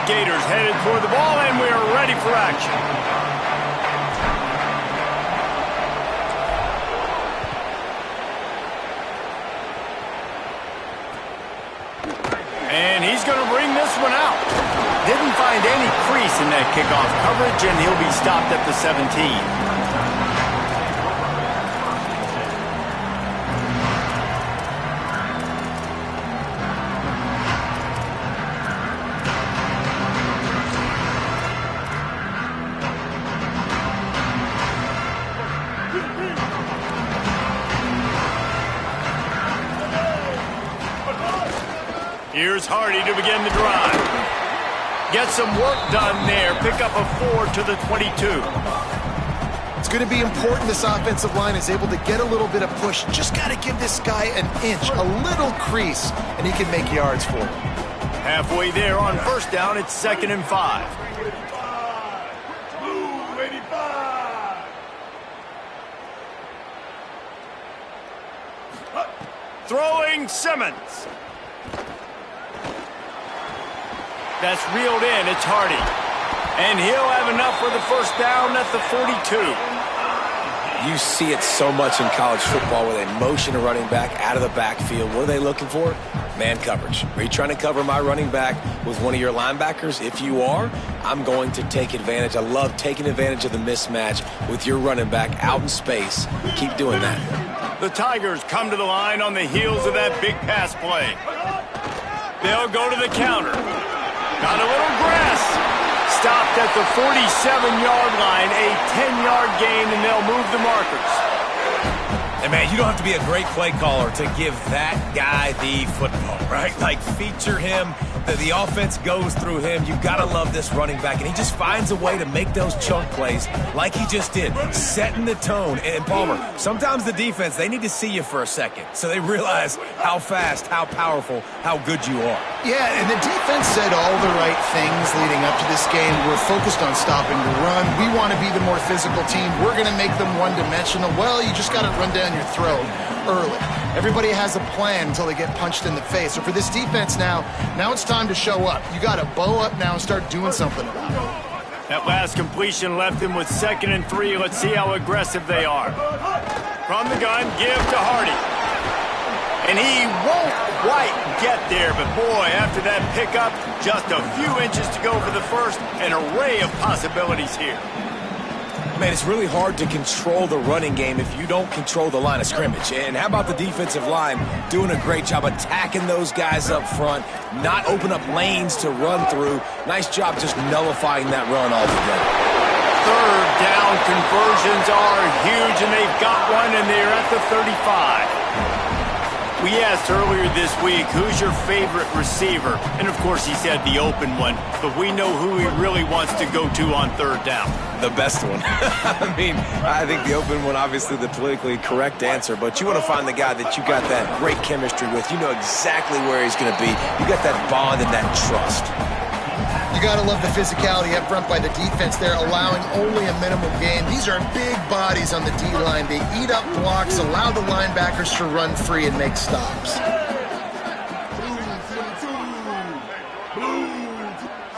Gators headed toward the ball, and we are ready for action. And he's going to bring this one out. Didn't find any crease in that kickoff coverage, and he'll be stopped at the 17. Here's Hardy to begin the drive. Get some work done there. Pick up a 4 to the 22. It's going to be important this offensive line is able to get a little bit of push. Just got to give this guy an inch, a little crease, and he can make yards for him. Halfway there on first down, it's 2nd and 5. Throwing Simmons. That's reeled in. It's Hardy. And he'll have enough for the first down at the 42. You see it so much in college football where they motion a running back out of the backfield. What are they looking for? Man coverage. Are you trying to cover my running back with one of your linebackers? If you are, I'm going to take advantage. I love taking advantage of the mismatch with your running back out in space. Keep doing that. The Tigers come to the line on the heels of that big pass play. They'll go to the counter. Got a little grass. Stopped at the 47-yard line, a 10-yard gain, and they'll move the markers. And, man, you don't have to be a great play caller to give that guy the football, right? Like, feature him. The offense goes through him. You've got to love this running back. And he just finds a way to make those chunk plays like he just did, setting the tone. And, Palmer, sometimes the defense, they need to see you for a second so they realize how fast, how powerful, how good you are. Yeah, and the defense said all the right things leading up to this game. We're focused on stopping the run. We want to be the more physical team. We're going to make them one-dimensional. Well, you just got to run down your throat early. Everybody has a plan until they get punched in the face. So for this defense now it's time to show up. You got to bow up now and start doing something about it. That last completion left him with 2nd and 3. Let's see how aggressive they are. From the gun, give to Hardy. And he won't quite get there, but boy, after that pickup, just a few inches to go for the first. An array of possibilities here. Man, it's really hard to control the running game if you don't control the line of scrimmage. And how about the defensive line doing a great job attacking those guys up front, not open up lanes to run through. Nice job just nullifying that run altogether. Third down conversions are huge, and they've got one, and they're at the 35. We asked earlier this week, who's your favorite receiver? And, of course, he said the open one, but we know who he really wants to go to on third down. The best one. I mean, I think the open one, obviously the politically correct answer, but you want to find the guy that you got that great chemistry with. You know exactly where he's going to be. You got that bond and that trust. You got to love the physicality up front by the defense there, allowing only a minimal gain. These are big bodies on the D-line. They eat up blocks, allow the linebackers to run free and make stops.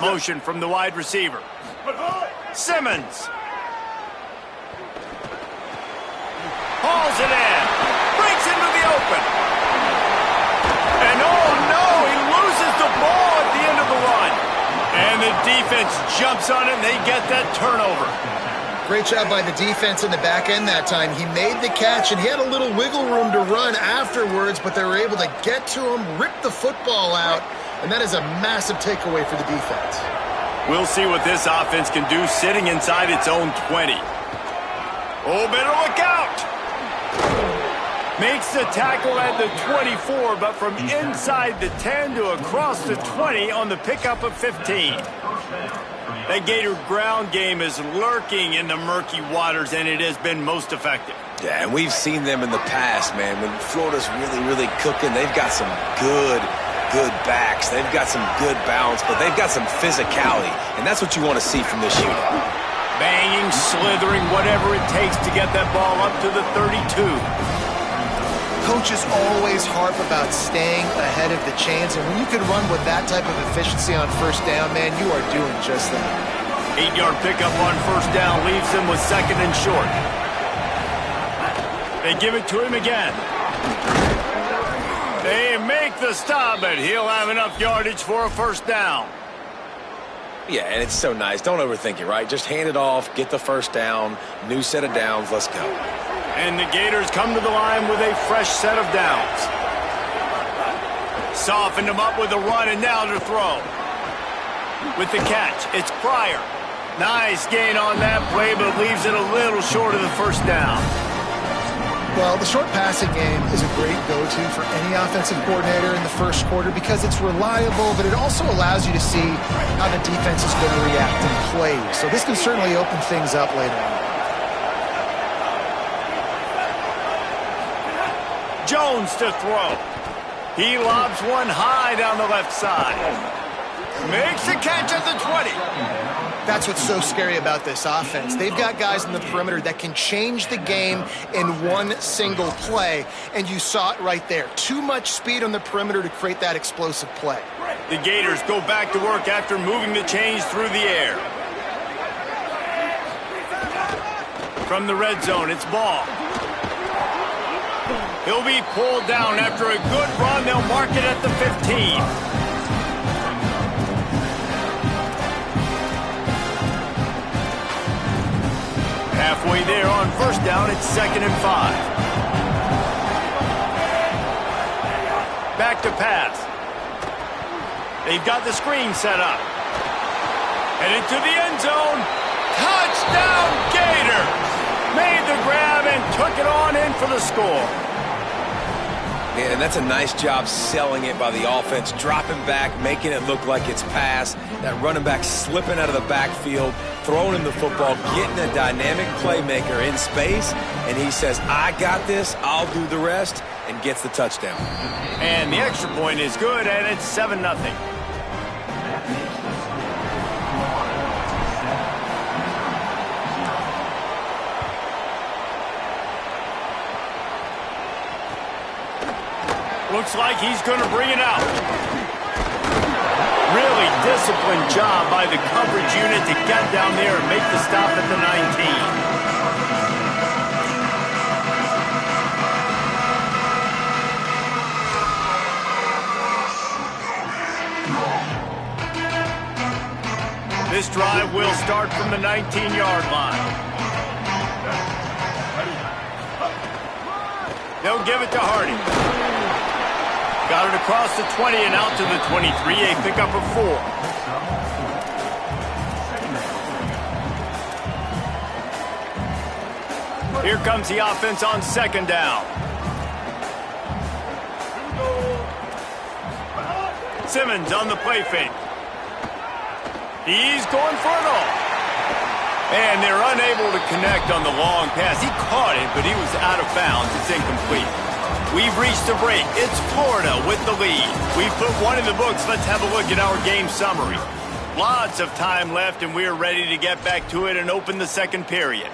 Motion from the wide receiver. Simmons. Hauls it in. Breaks into the open. And oh no, he loses the ball at the end of the run. And the defense jumps on it, and they get that turnover. Great job by the defense in the back end that time. He made the catch, and he had a little wiggle room to run afterwards, but they were able to get to him, rip the football out, and that is a massive takeaway for the defense. We'll see what this offense can do sitting inside its own 20. Oh, better look out! Makes the tackle at the 24, but from inside the 10 to across the 20 on the pickup of 15. That Gator ground game is lurking in the murky waters, and it has been most effective. Yeah, and we've seen them in the past, man. When Florida's really, really cooking, they've got some good backs. They've got some good balance, but they've got some physicality, and that's what you want to see from this unit. Banging, slithering, whatever it takes to get that ball up to the 32. Coaches always harp about staying ahead of the chains, and when you can run with that type of efficiency on first down, man, you are doing just that. 8-yard pickup on first down leaves him with 2nd and short. They give it to him again. They make the stop, but he'll have enough yardage for a first down. Yeah, and it's so nice. Don't overthink it, right? Just hand it off, get the first down, new set of downs, let's go. And the Gators come to the line with a fresh set of downs. Softened him up with a run, and now to throw. With the catch, it's Pryor. Nice gain on that play, but leaves it a little short of the first down. Well, the short passing game is a great go-to for any offensive coordinator in the first quarter because it's reliable, but it also allows you to see how the defense is going to react in plays. So this can certainly open things up later on. Jones to throw. He lobs one high down the left side. Makes the catch at the 20. That's what's so scary about this offense. They've got guys in the perimeter that can change the game in one single play, and you saw it right there. Too much speed on the perimeter to create that explosive play. The Gators go back to work after moving the chains through the air. From the red zone, it's Ball. He'll be pulled down after a good run. They'll mark it at the 15. Halfway there on first down, it's 2nd and 5. Back to pass. They've got the screen set up. And into the end zone. Touchdown, Gators! Made the grab and took it on in for the score. Yeah, and that's a nice job selling it by the offense, dropping back, making it look like it's pass. That running back slipping out of the backfield, throwing him the football, getting a dynamic playmaker in space, and he says, I got this, I'll do the rest, and gets the touchdown. And the extra point is good, and it's 7-0. Looks like he's going to bring it out. Really disciplined job by the coverage unit to get down there and make the stop at the 19. This drive will start from the 19-yard line. They'll give it to Hardy. Got it across the 20 and out to the 23, a pickup of 4. Here comes the offense on 2nd down. Simmons on the play fake. He's going for it all. And they're unable to connect on the long pass. He caught it, but he was out of bounds. It's incomplete. We've reached a break. It's Florida with the lead. We've put one in the books. Let's have a look at our game summary. Lots of time left, and we're ready to get back to it and open the second period.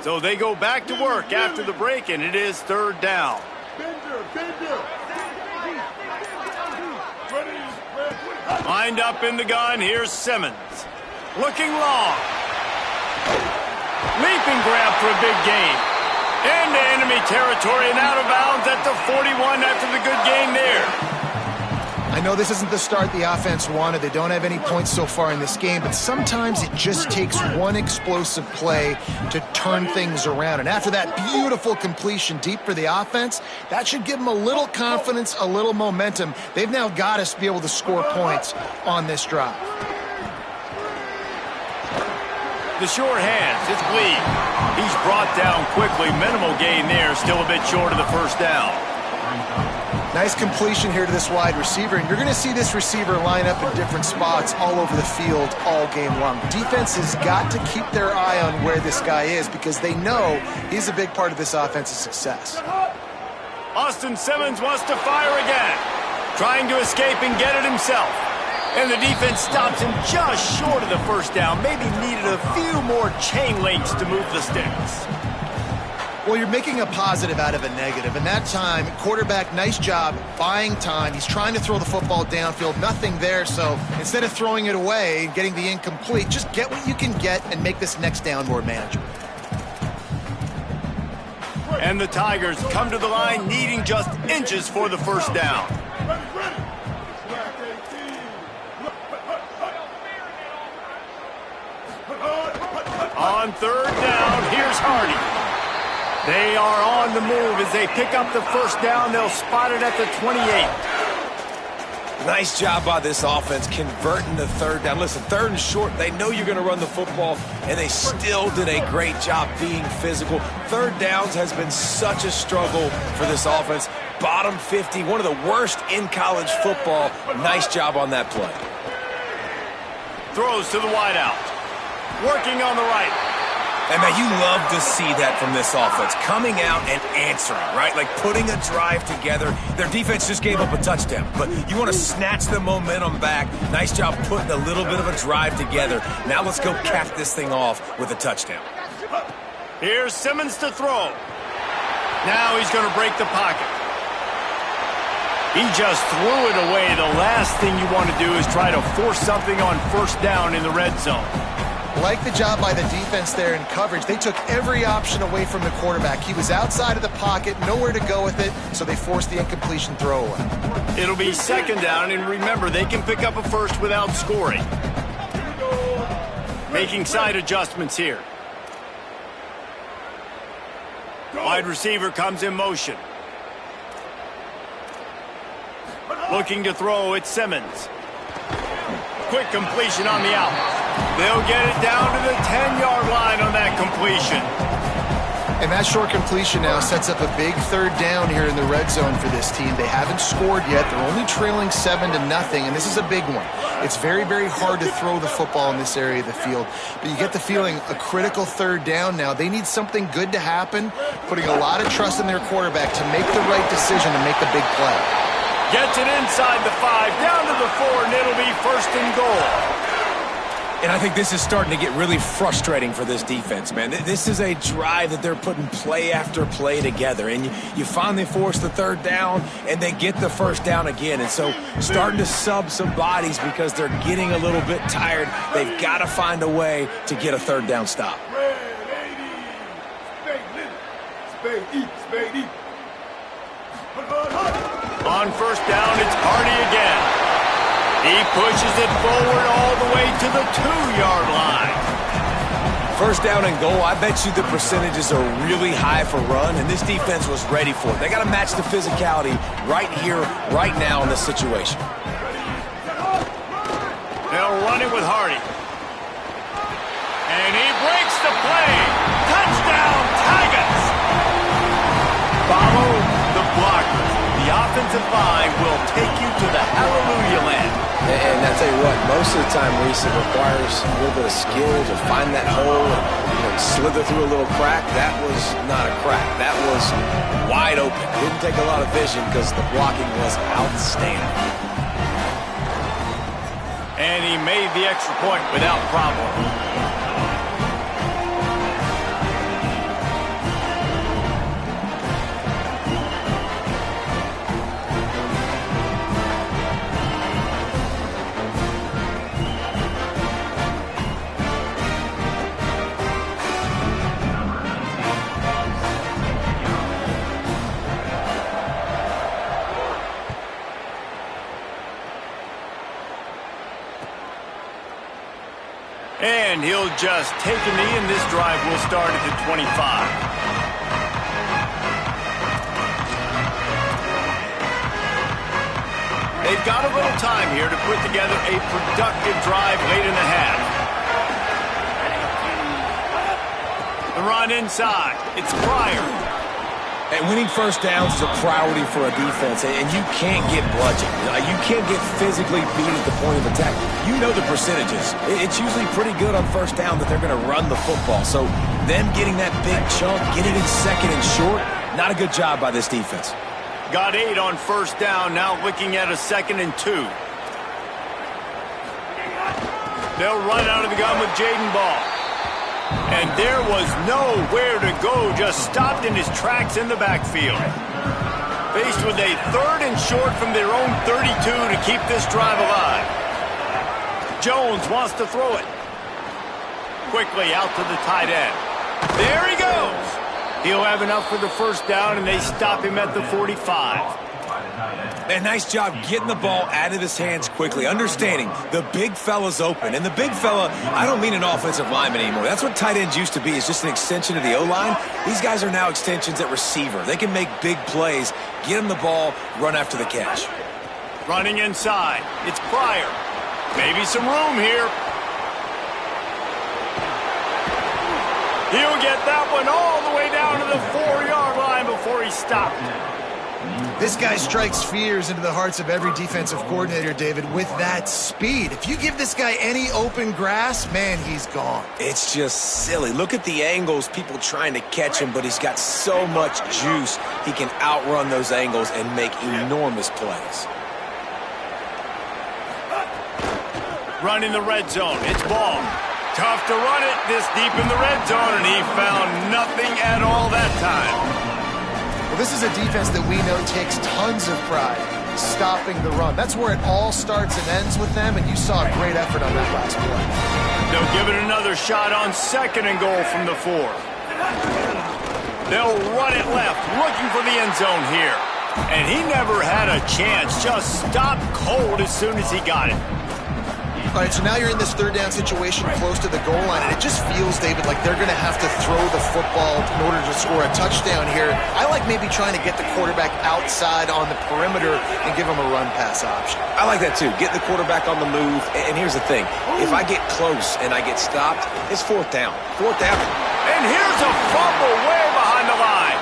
So they go back to work after the break, and it is 3rd down. Lined up in the gun, here's Simmons. Looking long. Leaping grab for a big gain. Into enemy territory and out of bounds at the 41 after the good gain there. I know this isn't the start the offense wanted. They don't have any points so far in this game, but sometimes it just takes one explosive play to turn things around. And after that beautiful completion deep for the offense, that should give them a little confidence, a little momentum. They've now got us to be able to score points on this drive. The short hands, it's Lee. He's brought down quickly. Minimal gain there, still a bit short of the first down. Nice completion here to this wide receiver, and you're going to see this receiver line up in different spots all over the field all game long. Defense has got to keep their eye on where this guy is because they know he's a big part of this offense's success. Austin Simmons wants to fire again. Trying to escape and get it himself. And the defense stops him just short of the first down. Maybe needed a few more chain links to move the sticks. Well, you're making a positive out of a negative. And that time, quarterback, nice job buying time. He's trying to throw the football downfield. Nothing there. So instead of throwing it away and getting the incomplete, just get what you can get and make this next down more manageable. And the Tigers come to the line needing just inches for the first down. On third down, here's Hardy. They are on the move as they pick up the first down. They'll spot it at the 28. Nice job by this offense converting the third down. Listen, third and short, they know you're going to run the football, and they still did a great job being physical. Third downs has been such a struggle for this offense. Bottom 50, one of the worst in college football. Nice job on that play. Throws to the wideout. Working on the right. And, man, you love to see that from this offense. Coming out and answering, right? Like putting a drive together. Their defense just gave up a touchdown. But you want to snatch the momentum back. Nice job putting a little bit of a drive together. Now let's go cap this thing off with a touchdown. Here's Simmons to throw. Now he's going to break the pocket. He just threw it away. The last thing you want to do is try to force something on first down in the red zone. Like the job by the defense there in coverage. They took every option away from the quarterback. He was outside of the pocket, nowhere to go with it, so they forced the incompletion throwaway. It'll be second down, and remember, they can pick up a first without scoring. Making side adjustments here. Wide receiver comes in motion. Looking to throw, it's Simmons. Quick completion on the out. They'll get it down to the 10-yard line on that completion. And that short completion now sets up a big third down here in the red zone for this team. They haven't scored yet. They're only trailing 7-0, and this is a big one. It's very, very hard to throw the football in this area of the field. But you get the feeling a critical third down now. They need something good to happen, putting a lot of trust in their quarterback to make the right decision and make a big play. Gets it inside the 5, down to the 4, and it'll be first and goal. And I think this is starting to get really frustrating for this defense, man. This is a drive that they're putting play after play together. And you finally force the third down, and they get the first down again. And so starting to sub some bodies because they're getting a little bit tired. They've got to find a way to get a third down stop. On first down, it's Hardy again. He pushes it forward all the way to the 2-yard line. First down and goal, I bet you the percentages are really high for run, and this defense was ready for it. They got to match the physicality right here, right now in this situation. They'll run it with Hardy. And he breaks the play. Touchdown, Tigers! Follow the blockers. The offensive line will take you to the hallelujah land. And I tell you what, most of the time, Reese, it requires a little bit of skill to find that hole and slither through a little crack. That was not a crack. That was wide open. Didn't take a lot of vision because the blocking was outstanding. And he made the extra point without problem. And he'll just take a knee, and this drive will start at the 25. They've got a little time here to put together a productive drive late in the half. The run inside. It's Pryor. And winning first downs is a priority for a defense, and you can't get bludgeoned. You can't get physically beat at the point of attack. You know the percentages. It's usually pretty good on first down that they're going to run the football. So them getting that big chunk, getting it second and short, not a good job by this defense. Got 8 on first down, now looking at a 2nd and 2. They'll run out of the gun with Jaden Ball. And there was nowhere to go, just stopped in his tracks in the backfield. Faced with a 3rd and short from their own 32 to keep this drive alive. Jones wants to throw it. Quickly out to the tight end. There he goes. He'll have enough for the first down, and they stop him at the 45. And nice job getting the ball out of his hands quickly, understanding the big fella's open. And the big fella, I don't mean an offensive lineman anymore. That's what tight ends used to be, is just an extension of the O-line. These guys are now extensions at receiver. They can make big plays, get him the ball, run after the catch. Running inside. It's Pryor. Maybe some room here. He'll get that one all the way down to the 4-yard line before he stopped. This guy strikes fears into the hearts of every defensive coordinator, David, with that speed. If you give this guy any open grass, man, he's gone. It's just silly. Look at the angles, people trying to catch him, but he's got so much juice. He can outrun those angles and make enormous plays. Running the red zone. It's Ball. Tough to run it this deep in the red zone, and he found nothing at all that time. Well, this is a defense that we know takes tons of pride stopping the run. That's where it all starts and ends with them, and you saw a great effort on that last play. They'll give it another shot on 2nd and goal from the 4. They'll run it left, looking for the end zone here. And he never had a chance, just stopped cold as soon as he got it. All right, so now you're in this 3rd down situation close to the goal line, and it just feels, David, like they're going to have to throw the football in order to score a touchdown here. I like maybe trying to get the quarterback outside on the perimeter and give him a run-pass option. I like that too, getting the quarterback on the move. And here's the thing, if I get close and I get stopped, it's 4th down. 4th down. And here's a fumble way behind the line.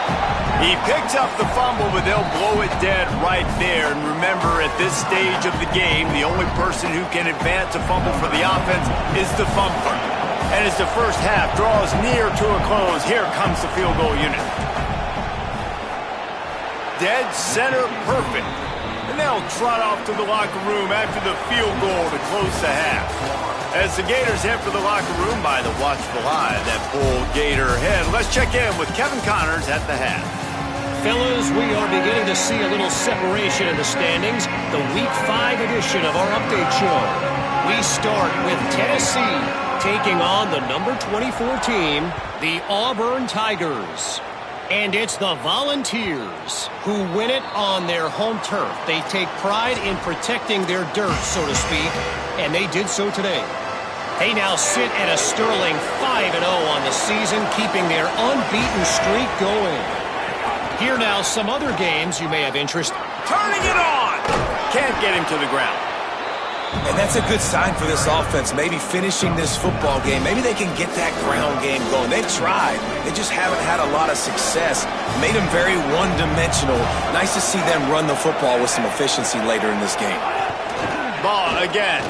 He picks up the fumble, but they'll blow it dead right there. And remember, at this stage of the game, the only person who can advance a fumble for the offense is the fumbler. And as the first half draws near to a close, here comes the field goal unit. Dead center perfect. And they'll trot off to the locker room after the field goal to close the half. As the Gators head for the locker room by the watchful eye of that bull Gator head, let's check in with Kevin Connors at the half. Fellas, we are beginning to see a little separation in the standings. The Week 5 edition of our update show. We start with Tennessee taking on the number 24 team, the Auburn Tigers. And it's the Volunteers who win it on their home turf. They take pride in protecting their dirt, so to speak, and they did so today. They now sit at a sterling 5-0 on the season, keeping their unbeaten streak going. Here now some other games you may have interest. Turning it on! Can't get him to the ground. And that's a good sign for this offense, maybe finishing this football game. Maybe they can get that ground game going. They've tried. They just haven't had a lot of success. Made them very one-dimensional. Nice to see them run the football with some efficiency later in this game. Ball again.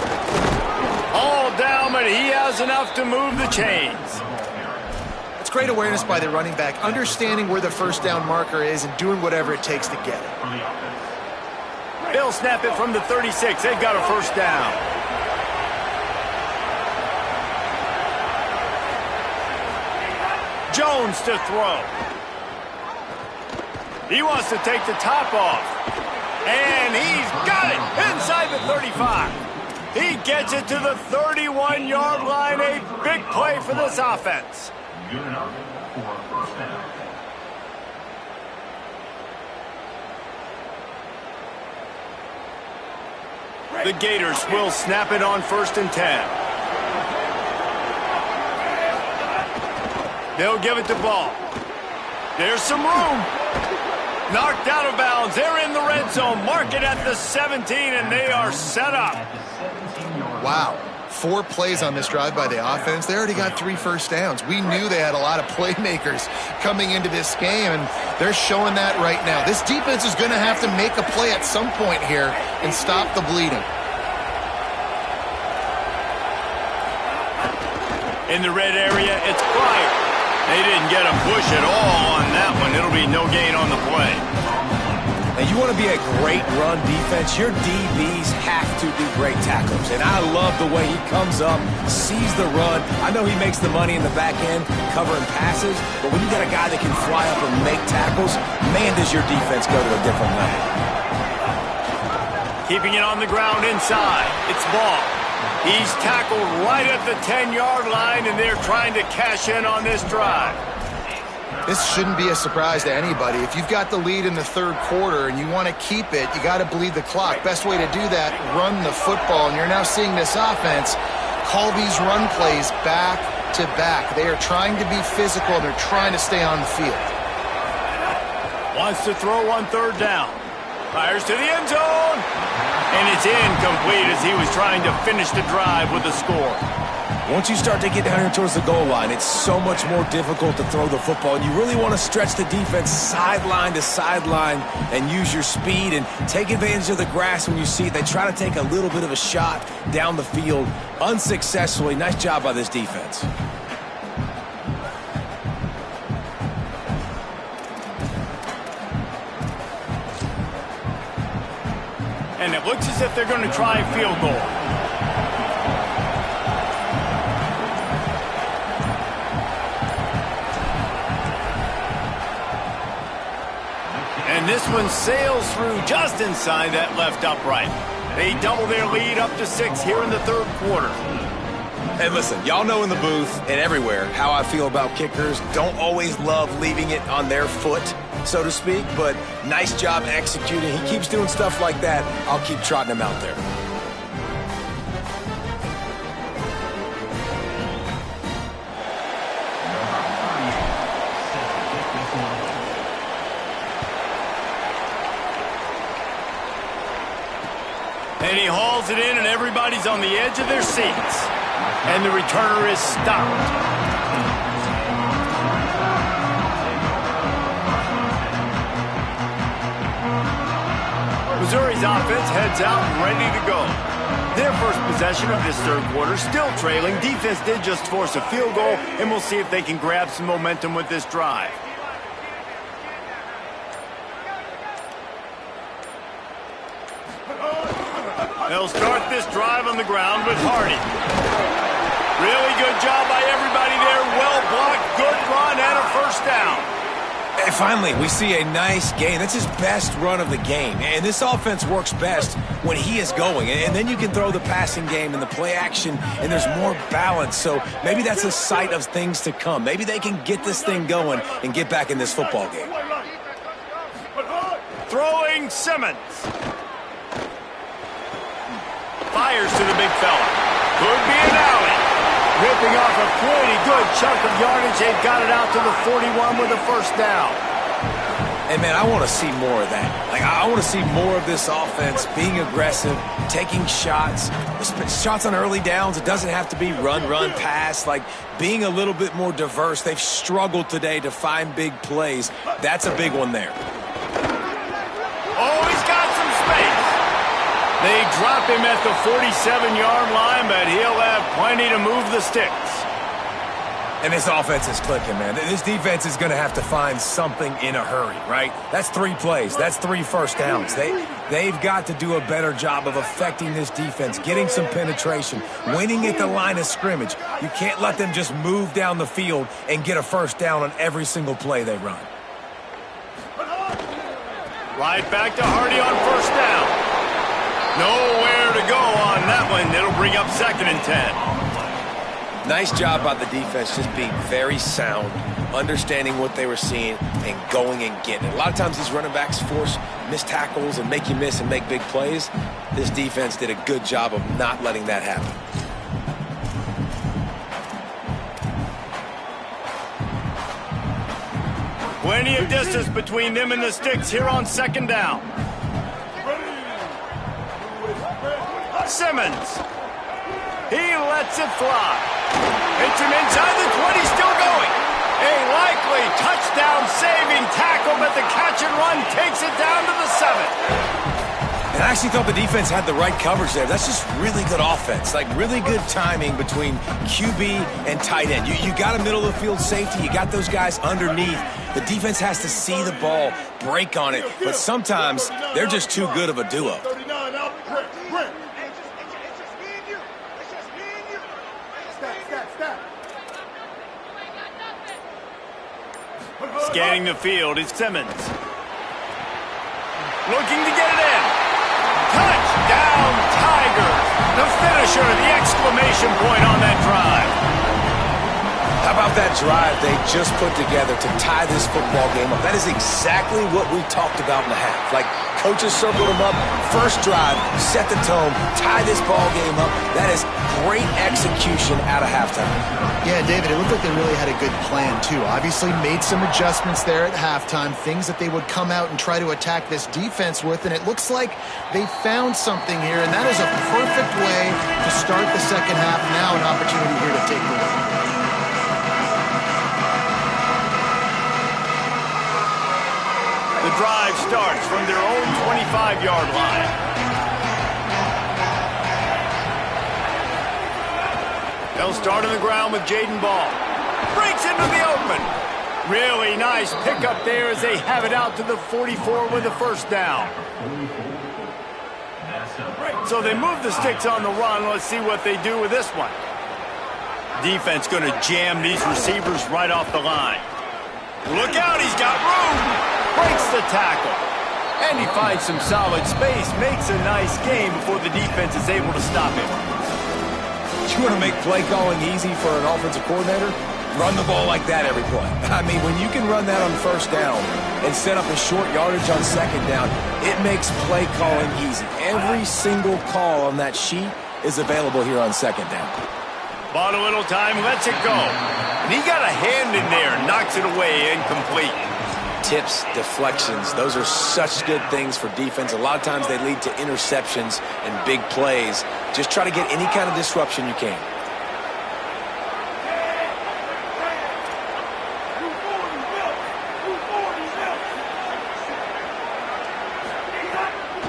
All down, but he has enough to move the chains. It's great awareness by the running back, understanding where the first down marker is and doing whatever it takes to get it. They'll snap it from the 36. They've got a first down. Jones to throw. He wants to take the top off. And he's got it inside the 35. He gets it to the 31-yard line. A big play for this offense. Good enough for a first down. The Gators will snap it on 1st and 10. They'll give it to Ball. There's some room. Knocked out of bounds. They're in the red zone. Mark it at the 17, and they are set up. Wow. 4 plays on this drive by the offense. They already got 3 first downs. We knew they had a lot of playmakers coming into this game, and they're showing that right now. This defense is going to have to make a play at some point here and stop the bleeding. In the red area, it's Pryor. They didn't get a push at all on that one. It'll be no gain on the play. And you want to be a great run defense, your DBs have to be great tacklers. And I love the way he comes up, sees the run. I know he makes the money in the back end covering passes, but when you got a guy that can fly up and make tackles, man, does your defense go to a different level. Keeping it on the ground inside. It's Ball. He's tackled right at the 10-yard line, and they're trying to cash in on this drive. This shouldn't be a surprise to anybody. If you've got the lead in the third quarter and you want to keep it, you got to bleed the clock. Best way to do that, run the football. And you're now seeing this offense call these run plays back to back. They are trying to be physical, and they're trying to stay on the field. Wants to throw on third down. Fires to the end zone. And it's incomplete as he was trying to finish the drive with a score. Once you start to get down here towards the goal line, it's so much more difficult to throw the football. And you really want to stretch the defense sideline to sideline and use your speed and take advantage of the grass when you see it. They try to take a little bit of a shot down the field unsuccessfully. Nice job by this defense. And it looks as if they're going to try a field goal. And this one sails through just inside that left upright. They double their lead up to 6 here in the third quarter. And listen, y'all know in the booth and everywhere how I feel about kickers. Don't always love leaving it on their foot, so to speak, but nice job executing. He keeps doing stuff like that. I'll keep trotting him out there. And he hauls it in, and everybody's on the edge of their seats. And the returner is stopped. Missouri's offense heads out and ready to go. Their first possession of this third quarter, still trailing. Defense did just force a field goal, and we'll see if they can grab some momentum with this drive. They'll start this drive on the ground with Hardy. Really good job by everybody there. Well blocked, good run, and a first down. And finally, we see a nice gain. That's his best run of the game. And this offense works best when he is going. And then you can throw the passing game and the play action, and there's more balance. So maybe that's a sight of things to come. Maybe they can get this thing going and get back in this football game. Throwing Simmons. Fires to the big fella. Could be an alley. Ripping off a pretty good chunk of yardage. They've got it out to the 41 with a first down. And, man, I want to see more of that. I want to see more of this offense being aggressive, taking shots, shots on early downs. It doesn't have to be run, pass. Being a little bit more diverse. They've struggled today to find big plays. That's a big one there. Oh, he's got some space. They drop him at the 47-yard line, but he'll have plenty to move the sticks. And this offense is clicking, man. This defense is going to have to find something in a hurry, right? That's 3 plays. That's 3 first downs. They've got to do a better job of affecting this defense, getting some penetration, winning at the line of scrimmage. You can't let them just move down the field and get a first down on every single play they run. Right back to Hardy on first down. Nowhere to go on that one. It'll bring up 2nd and 10. Nice job by the defense, just being very sound, understanding what they were seeing, and going and getting it. A lot of times these running backs force missed tackles and make you miss and make big plays. This defense did a good job of not letting that happen. Plenty of distance between them and the sticks here on 2nd down. Simmons. He lets it fly. Hits him inside the 20, still going. A likely touchdown-saving tackle, but the catch and run takes it down to the 7. And I actually thought the defense had the right coverage there. That's just really good offense. Really good timing between QB and tight end. You got a middle-of-the-field safety. You got those guys underneath. The defense has to see the ball, break on it, but sometimes they're just too good of a duo. Scanning the field is Simmons. Looking to get it in. Touchdown, Tigers! The finisher, the exclamation point on that drive. How about that drive they just put together to tie this football game up? That is exactly what we talked about in the half. Like, coaches circled them up, first drive, set the tone, tie this ball game up. That is great execution out of halftime. Yeah, David, it looked like they really had a good plan, too. Obviously made some adjustments there at halftime, things that they would come out and try to attack this defense with, and it looks like they found something here, and that is a perfect way to start the second half. Now an opportunity here to take the lead. The drive starts from their own 25-yard line. They'll start on the ground with Jaden Ball. Breaks into the open. Really nice pickup there as they have it out to the 44 with a first down. So they move the sticks on the run. Let's see what they do with this one. Defense going to jam these receivers right off the line. Look out, he's got room. Breaks the tackle. And he finds some solid space. Makes a nice game before the defense is able to stop him. You want to make play calling easy for an offensive coordinator? Run the ball like that every play. I mean, when you can run that on first down and set up a short yardage on second down, it makes play calling easy. Every single call on that sheet is available here on second down. Bought a little time, lets it go. And he got a hand in there, knocks it away, incomplete. Tips, deflections, those are such good things for defense. A lot of times they lead to interceptions and big plays. Just try to get any kind of disruption you can.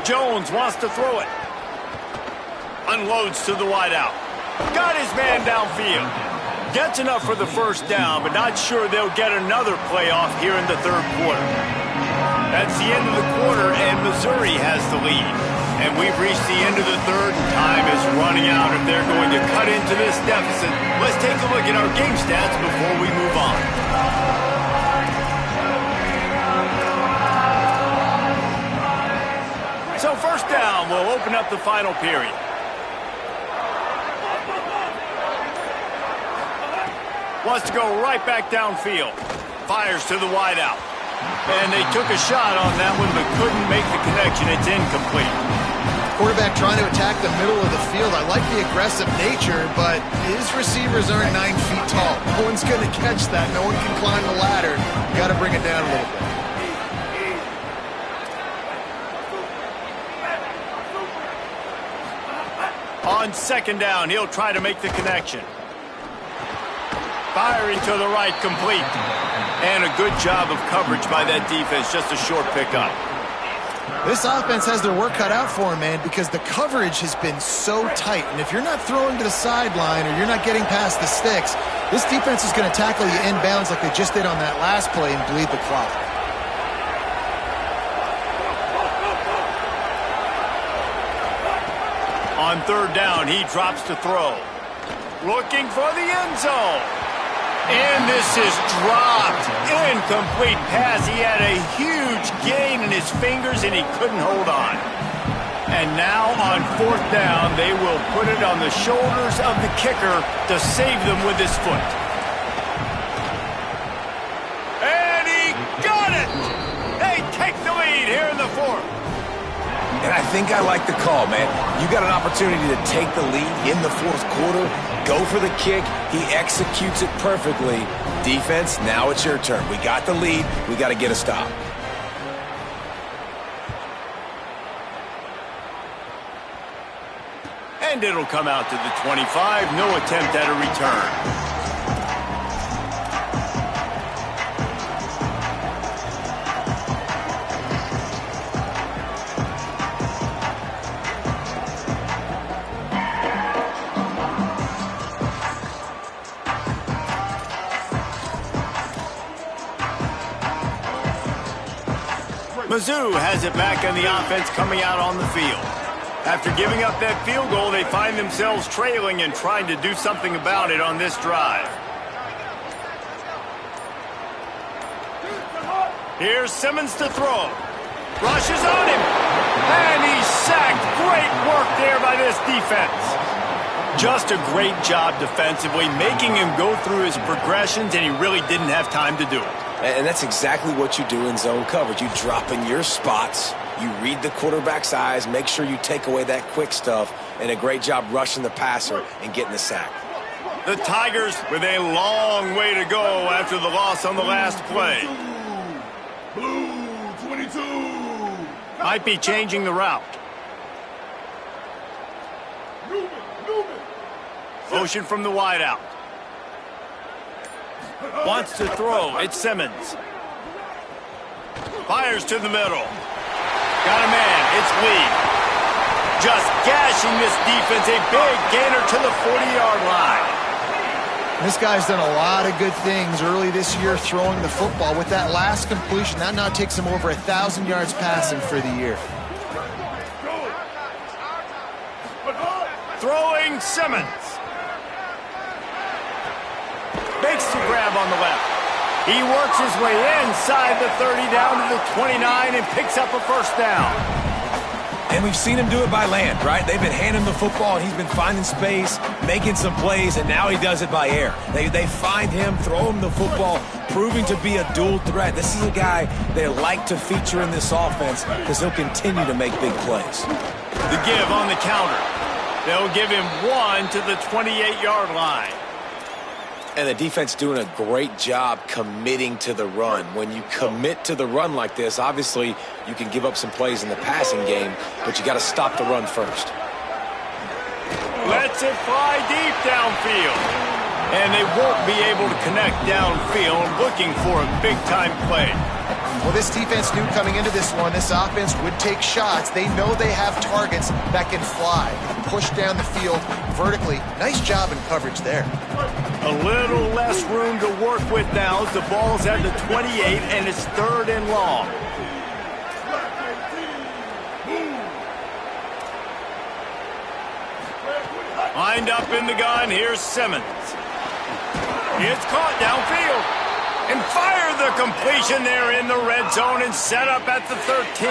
Jones wants to throw it. Unloads to the wideout. Got his man downfield. Gets enough for the first down, but not sure they'll get another play off here in the third quarter. That's the end of the quarter, and Missouri has the lead. And we've reached the end of the third, and time is running out if they're going to cut into this deficit. Let's take a look at our game stats before we move on. So first down, we'll open up the final period. Wants to go right back downfield. Fires to the wideout. And they took a shot on that one, but couldn't make the connection. It's incomplete. Quarterback trying to attack the middle of the field. I like the aggressive nature, but his receivers aren't 9 feet tall. No one's going to catch that. No one can climb the ladder. You got to bring it down a little bit. On second down, he'll try to make the connection. Firing to the right, complete. And a good job of coverage by that defense, just a short pickup. This offense has their work cut out for them, man, because the coverage has been so tight. And if you're not throwing to the sideline or you're not getting past the sticks, this defense is going to tackle you inbounds like they just did on that last play and bleed the clock. On third down, he drops to throw. Looking for the end zone. And this is dropped. Incomplete pass. He had a huge gain in his fingers, and he couldn't hold on. And now on fourth down, they will put it on the shoulders of the kicker to save them with his foot. And he got it! They take the lead here in the fourth. And I think I like the call, man. You got an opportunity to take the lead in the fourth quarter. Go for the kick. He executes it perfectly. Defense, now it's your turn. We got the lead. We got to get a stop. And it'll come out to the 25. No attempt at a return. Mizzou has it back on the offense coming out on the field. After giving up that field goal, they find themselves trailing and trying to do something about it on this drive. Here's Simmons to throw. Rushes on him. And he's sacked. Great work there by this defense. Just a great job defensively, making him go through his progressions, and he really didn't have time to do it. And that's exactly what you do in zone coverage. You drop in your spots, you read the quarterback's eyes, make sure you take away that quick stuff, and a great job rushing the passer and getting the sack. The Tigers with a long way to go after the loss on the last play. Blue 22. Might be changing the route. Motion from the wideout. Wants to throw. It's Simmons. Fires to the middle. Got a man. It's Lee. Just gashing this defense. A big gainer to the 40-yard line. This guy's done a lot of good things early this year throwing the football. With that last completion, that now takes him over 1,000 yards passing for the year. Throwing Simmons. Makes the grab on the left. He works his way inside the 30 down to the 29 and picks up a first down. And we've seen him do it by land, right? They've been handing him the football, and he's been finding space, making some plays, and now he does it by air. They find him, throw him the football, proving to be a dual threat. This is a guy they like to feature in this offense because he'll continue to make big plays. The give on the counter. They'll give him one to the 28-yard line. And the defense doing a great job committing to the run. When you commit to the run like this, obviously you can give up some plays in the passing game, but you got to stop the run first. Lets it fly deep downfield. And they won't be able to connect downfield, looking for a big-time play. Well, this defense knew coming into this one, this offense would take shots. They know they have targets that can fly, push down the field vertically. Nice job in coverage there. A little less room to work with now as the ball's at the 28 and it's 3rd and long. Lined up in the gun, here's Simmons. It's caught downfield. And fire the completion there in the red zone and set up at the 13.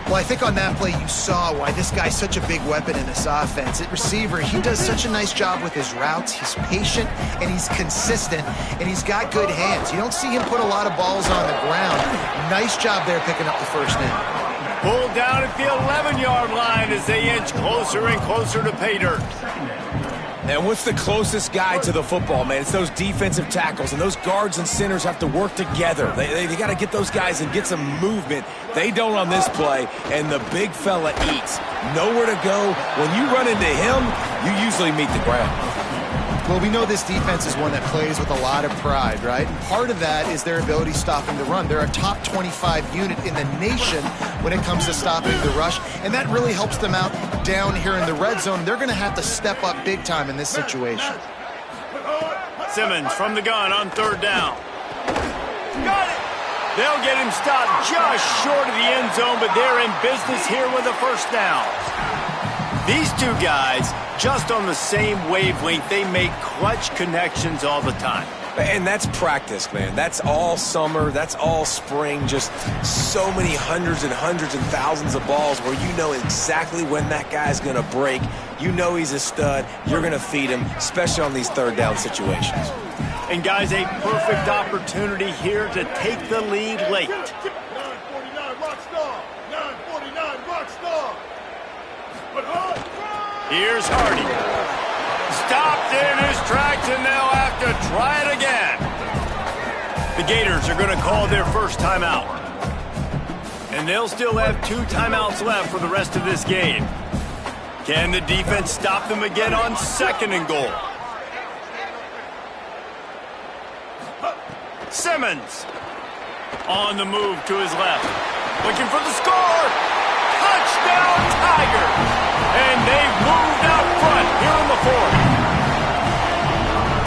Well, I think on that play you saw why this guy's such a big weapon in this offense. At receiver, he does such a nice job with his routes. He's patient, and he's consistent, and he's got good hands. You don't see him put a lot of balls on the ground. Nice job there picking up the first down. Pulled down at the 11-yard line as they inch closer and closer to pay dirt. And what's the closest guy to the football, man? It's those defensive tackles, and those guards and centers have to work together. They got to get those guys and get some movement. They don't on this play, and the big fella eats. Nowhere to go. When you run into him, you usually meet the ground. Well, we know this defense is one that plays with a lot of pride, right? And part of that is their ability stopping the run. They're a top 25 unit in the nation when it comes to stopping the rush, and that really helps them out down here in the red zone. They're going to have to step up big time in this situation. Simmons from the gun on 3rd down. Got it! They'll get him stopped just short of the end zone, but they're in business here with a first down. These two guys, just on the same wavelength, they make clutch connections all the time. And that's practice, man. That's all summer. That's all spring. Just so many hundreds and thousands of balls where you know exactly when that guy's going to break. You know he's a stud. You're going to feed him, especially on these 3rd down situations. And, guys, a perfect opportunity here to take the lead late. 949 rock star. 949 rock star. Here's Hardy. Stopped in his tracks, and they'll have to try it again. The Gators are going to call their first timeout. And they'll still have 2 timeouts left for the rest of this game. Can the defense stop them again on 2nd and goal? Simmons on the move to his left. Looking for the score. Touchdown Tigers. And they've moved out front here in the 4th.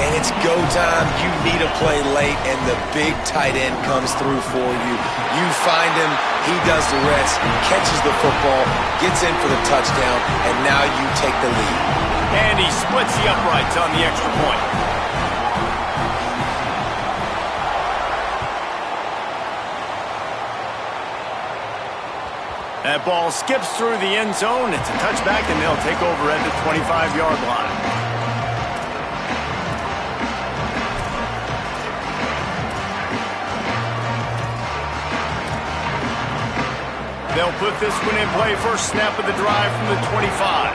And it's go time. You need a play late, and the big tight end comes through for you. You find him, he does the rest, catches the football, gets in for the touchdown, and now you take the lead. And he splits the uprights on the extra point. That ball skips through the end zone. It's a touchback, and they'll take over at the 25-yard line. They'll put this one in play. First snap of the drive from the 25.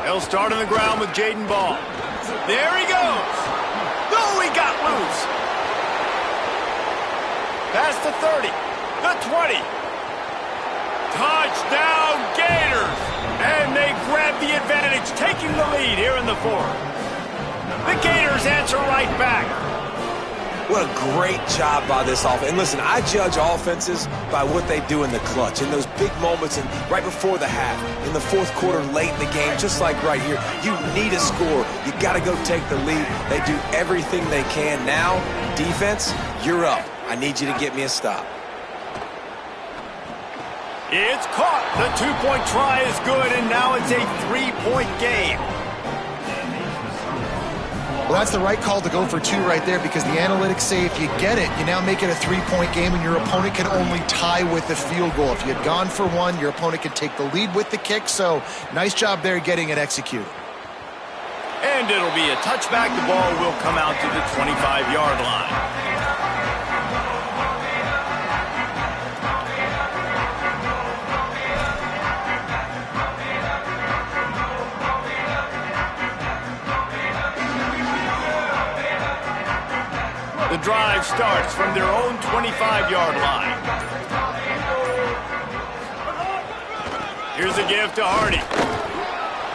They'll start on the ground with Jaden Ball. There he goes. Oh, he got loose. Past the 30, the 20. Touchdown, Gators. And they grab the advantage, taking the lead here in the fourth. The Gators answer right back. What a great job by this offense. And listen, I judge offenses by what they do in the clutch, in those big moments and right before the half, in the fourth quarter, late in the game, just like right here. You need a score. You got to go take the lead. They do everything they can. Now, defense, you're up. I need you to get me a stop. It's caught. The two-point try is good, and now it's a three-point game. Well, that's the right call to go for two right there, because the analytics say if you get it, you now make it a three-point game and your opponent can only tie with the field goal. If you had gone for one, your opponent could take the lead with the kick. So nice job there getting it executed. And it'll be a touchback. The ball will come out to the 25-yard line. The drive starts from their own 25-yard line. Here's a give to Hardy.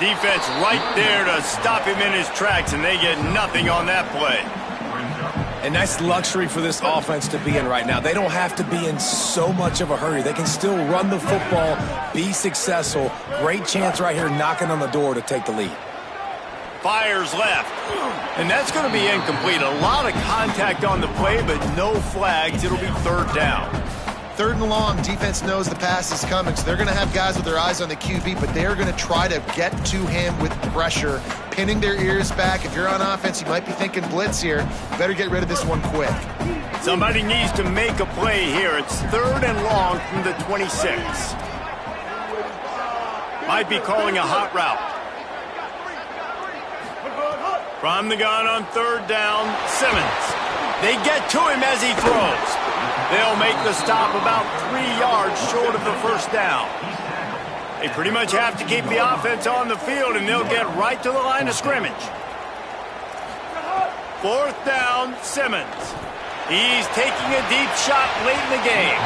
Defense right there to stop him in his tracks, and they get nothing on that play. A nice luxury for this offense to be in right now. They don't have to be in so much of a hurry. They can still run the football, be successful. Great chance right here knocking on the door to take the lead. Fires left, and that's going to be incomplete. A lot of contact on the play, but no flags. It'll be third down. Third and long, defense knows the pass is coming, so they're going to have guys with their eyes on the QB, but they're going to try to get to him with pressure, pinning their ears back. If you're on offense, you might be thinking blitz here. Better get rid of this one quick. Somebody needs to make a play here. It's third and long from the 26. Might be calling a hot route. From the gun on third down, Simmons. They get to him as he throws. They'll make the stop about 3 yards short of the first down. They pretty much have to keep the offense on the field, and they'll get right to the line of scrimmage. Fourth down, Simmons. He's taking a deep shot late in the game.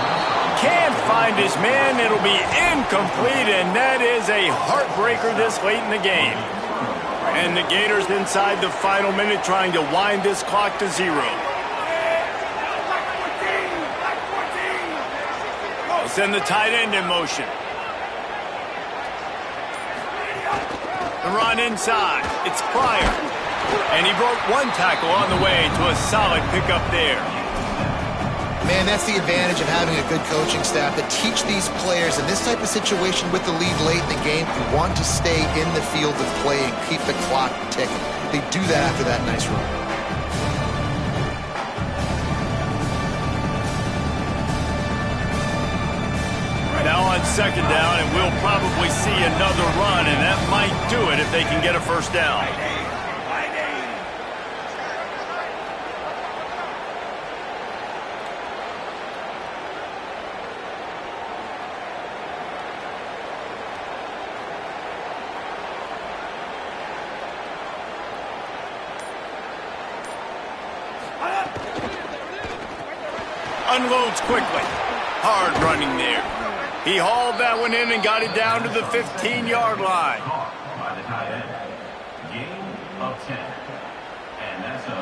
Can't find his man. It'll be incomplete, and that is a heartbreaker this late in the game. And the Gators inside the final minute trying to wind this clock to 0. They'll send the tight end in motion. The run inside. It's Pryor. And he broke one tackle on the way to a solid pickup there. Man, that's the advantage of having a good coaching staff that teach these players in this type of situation with the lead late in the game, you want to stay in the field of play and keep the clock ticking. They do that after that nice run. Now on second down, and we'll probably see another run, and that might do it if they can get a first down. Unloads quickly. Hard running there. He hauled that one in and got it down to the 15-yard line. By the tight end. Gain of 10. And that's a